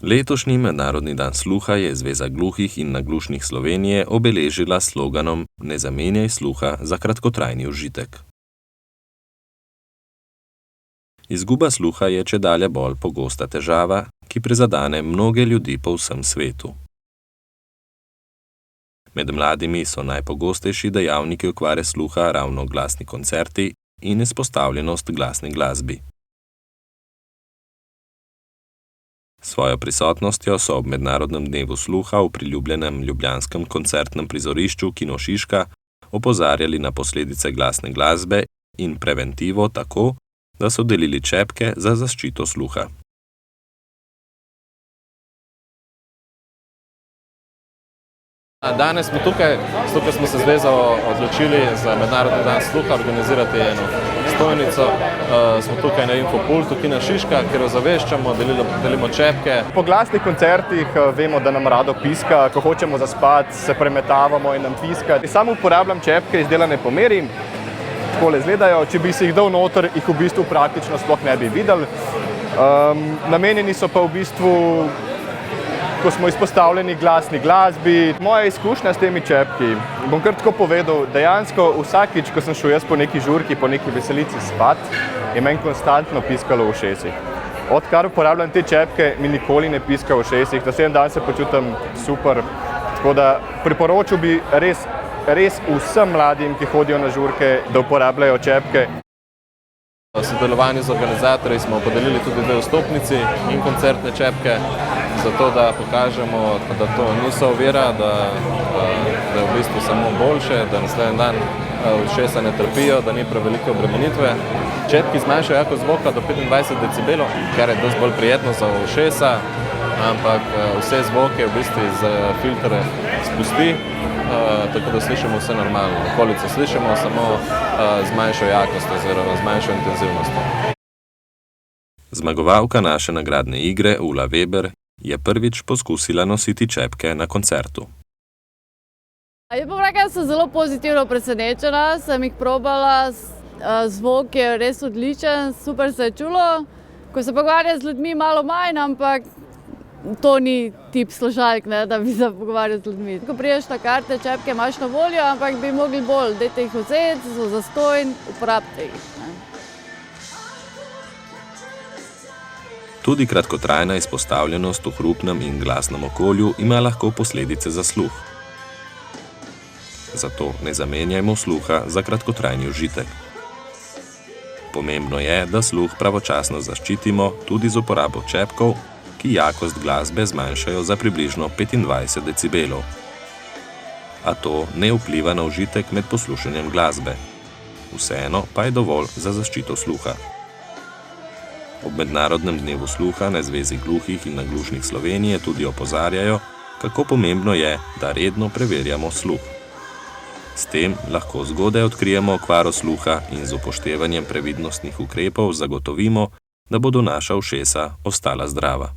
Letošnji mednarodni dan sluha je Zveza gluhih in naglušnih Slovenije obeležila s sloganom Ne zamenjaj sluha za kratkotrajni užitek. Izguba sluha je čedalje bolj pogosta težava, ki prizadene mnoge ljudi po vsem svetu. Med mladimi so najpogostejši dejavniki okvare sluha ravno glasni koncerti in izpostavljenost glasni glasbi. Svojo prisotnostjo so ob mednarodnem dnevu sluha v priljubljenem ljubljanskem koncertnem prizorišču Kino Šiška opozarjali na posledice glasne glasbe in preventivo tako, da so delili čepke za zaščito sluha. Danes smo tukaj, zato smo se zveza odločili za mednarodni dan sluha organizirati eno stojnico. Smo tukaj na Infopultu Kina Šiška, kjer ozaveščamo, delimo čepke. Po glasnih koncertih vemo, da nam rado piska, ko hočemo zaspati, se premetavamo in nam piska. Sam uporabljam čepke izdelane po meri, takole izgledajo, če bi si jih dal noter, jih v bistvu praktično sploh ne bi videli. Namenjeni so pa v bistvu, ko smo izpostavljeni glasni glasbi. Moja izkušnja s temi čepki, bom kar tako povedal, dejansko vsakič, ko sem šel jaz po neki žurki, po neki veselici spat, je meni konstantno piskalo v ušesih. Odkar uporabljam te čepke, mi nikoli ne piska v ušesih, naslednji dan se počutim super. Tako da priporočil bi res vsem mladim, ki hodijo na žurke, da uporabljajo čepke. V sodelovanju z organizatorji smo podelili tudi 2 vstopnici in koncertne čepke, zato da pokažemo, da to niso ovira, da je v bistvu samo boljše, da naslednji dan ušesa ne trpijo, da ni prevelike obremenitve. Čepki zmanjšajo jakost zvoka do 25 decibelov, kar je dosti bolj prijetno za ušesa, ampak vse zvoke v bistvu iz filtre spusti, tako da slišimo vse normalno. Okolico slišimo, samo z manjšo jakostjo oziroma z manjšo intenzivnostjo. Zmagovalka naše nagradne igre, Ula Weber, je prvič poskusila nositi čepke na koncertu. Jaz bom rekla, da sem zelo pozitivno presenečena, sem jih probala, zvok je res odličen, super se je čulo. Ko se pogovarjam z ljudmi, malo manj, ampak to ni tip slušalk, da bi se pogovarjal z ljudmi. Ko priješ na karte, čepke imaš na voljo, ampak bi mogli bolj, dajte jih vzeti, so zastonj, uporabite jih. Tudi kratkotrajna izpostavljenost v hrupnem in glasnem okolju ima lahko posledice za sluh. Zato ne zamenjajmo sluha za kratkotrajni užitek. Pomembno je, da sluh pravočasno zaščitimo tudi z uporabo čepkov, ki jakost glasbe zmanjšajo za približno 25 decibelov. A to ne vpliva na užitek med poslušanjem glasbe. Vseeno pa je dovolj za zaščito sluha. Ob mednarodnem dnevu sluha na Zvezi gluhih in naglušnih Slovenije tudi opozarjajo, kako pomembno je, da redno preverjamo sluh. S tem lahko zgodaj odkrijemo okvaro sluha in z upoštevanjem previdnostnih ukrepov zagotovimo, da bodo naša ušesa ostala zdrava.